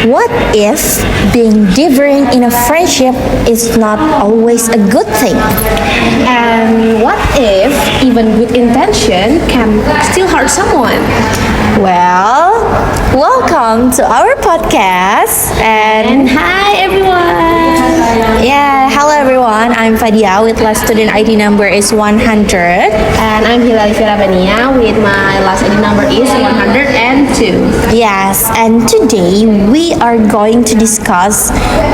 What if being different in a friendship is not always a good thing? And what if even good intention can still hurt someone? Well, welcome to our podcast And hi everyone! yeah, hello everyone. I'm Fadia with last student ID number is 100. And I'm Hilali Firabania with my last ID number is 102. Yes, and today we are going to discuss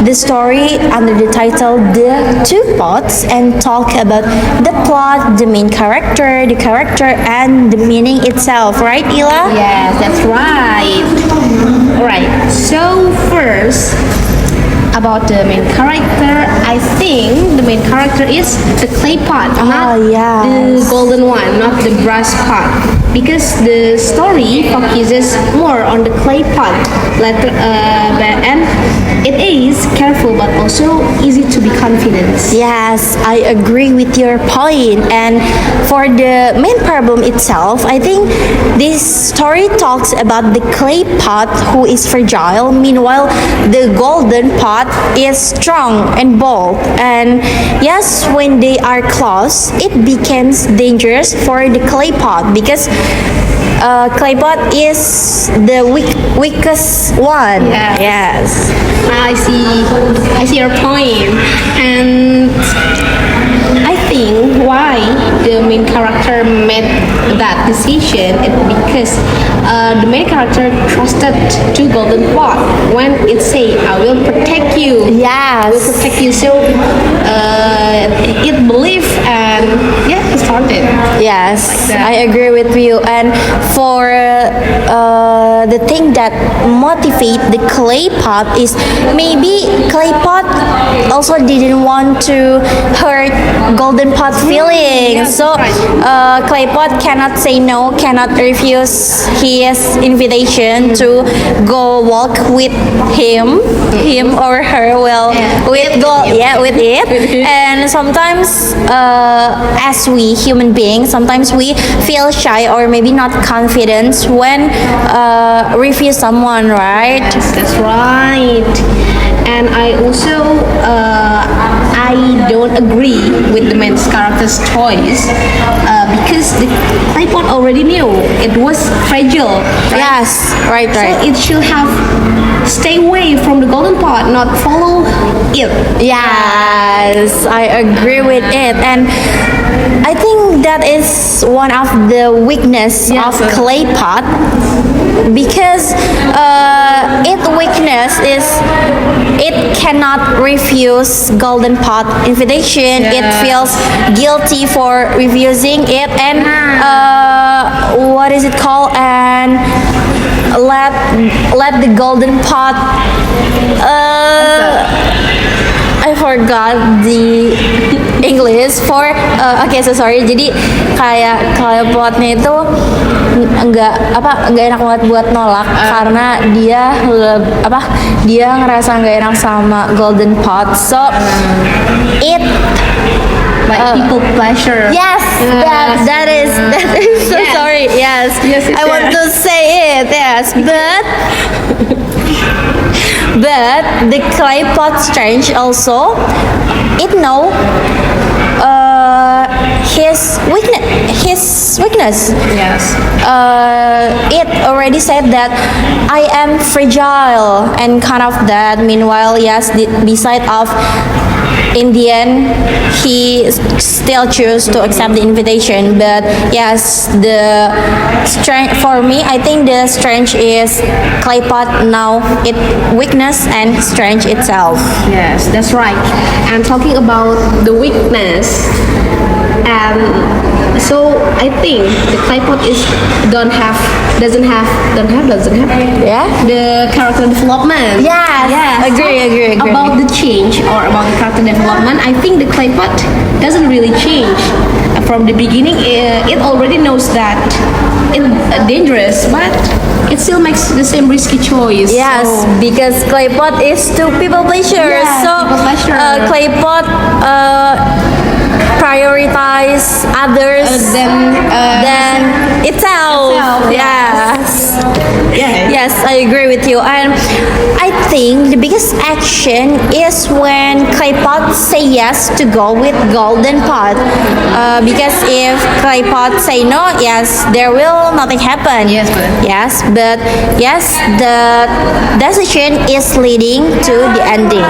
the story under the title The Two Pots and talk about the plot, the main character, the character, and the meaning itself, right, Ila? Yes, that's right. Alright, so first about the main character, I think the main character is the clay pot, not yes. the golden one, not the brass pot. Because the story focuses more on the clay pot, and it is careful but also easy to be confident. Yes, I agree with your point. And for the main problem itself, I think this story talks about the clay pot who is fragile, meanwhile the golden pot is strong and bold. And yes, when they are close, it becomes dangerous for the clay pot because clay pot is the weakest one. Yes. I see your point, and I think why the main character made that decision is because the main character trusted to Golden Pot when it say I will protect you. Yes. Protect you, so it believed, and yeah, it started. Yes, Like that. I agree with you. And for the thing that motivate the clay pot is maybe clay pot also didn't want to hurt golden pot feelings. yes, So right. clay pot cannot say no, cannot refuse his invitation to go walk with him or her. Well, Yeah. with with it. And sometimes as we human beings, sometimes we feel shy or maybe not confident when refuse someone, right? Yes, that's right. And I also I don't agree with the main character's choice because the iPod already knew it was fragile. Right? Yes, right. So it should have stay away from the golden pot, not follow it. Yes, I agree with it. And I think that is one of the weakness Yes. of clay pot because its weakness is it cannot refuse golden pot invitation. It Yeah. feels guilty for refusing it, and what is it called? And let the golden pot. I forgot the English for oke, so sorry. Jadi kayak clay potnya itu nggak enak banget buat nolak karena dia ngerasa nggak enak sama golden pot. So it Like people pleasure. yes, that is so Yes. sorry. Yes, Yes, I want to say it. Yes, but the clay pot strange also it know his weakness. Yes. It already said that I am fragile and kind of that. Meanwhile, yes, beside of in the end he still choose to accept the invitation. But yes, the strength for me, I think the strength is clay pot now it weakness and strength itself. Yes, that's right. And talking about the weakness, and so I think the clay pot doesn't have Yeah. the character development. Yes, agree. About the change or about the character development, I think the clay pot doesn't really change. From the beginning, it already knows that it's dangerous, but it still makes the same risky choice. Yes, So, because clay pot is to people pleasure. Yeah, So people pleasure. clay pot prioritize others then than itself. itself, Yes. Yeah. Yes, I agree with you. And I think the biggest action is when clay pot say yes to go with golden pot. Because if clay pot say no, yes, there will nothing happen. Yes, but- Yes, the decision is leading to the ending.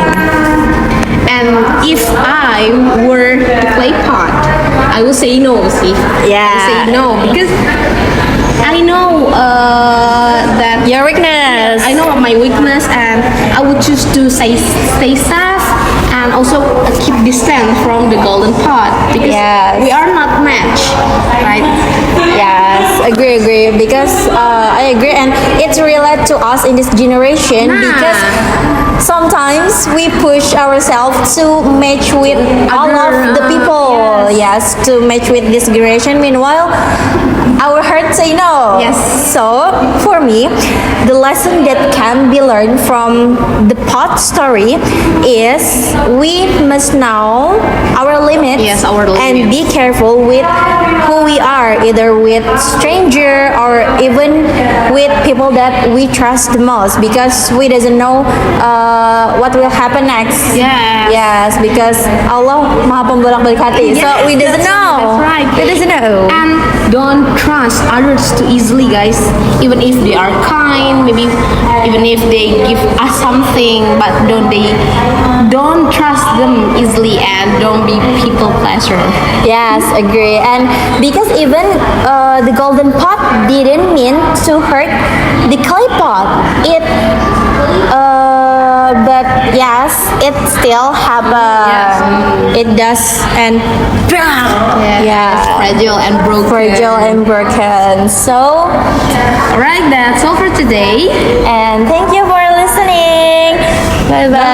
And if I were the clay pot, I would say no. See, Yeah. I would say no because I know that Your weakness. I know my weakness, and I would choose to stay safe and also keep distance from the golden pot because Yes. we are not matched, right? Yes, agree. Because I agree, and it's related to us in this generation Nah. because sometimes we push ourselves to match with all of the people. Yes, to match with this generation. Meanwhile, our heart say no. Yes. So for me, the lesson that can be learned from the pot story is we must know our limits. Yes, our and limits. be careful with who we are, either with stranger or even with people that we trust the most, because we doesn't know what will happen next. Yes. Yes, because Allah Maha Pembolak-balik hati. So we doesn't That's know. right. We doesn't know. And don't trust others too easily, guys. Even if they are kind, maybe even if they give us something, but don't trust them easily and don't be people pleaser. Yes, agree. And because even the golden pot didn't mean to hurt the clay pot, but yes, it still happened. It does, and yeah, Fragile and broken. fragile and broken. So, Alright, that's all for today. and thank you for listening. Bye bye.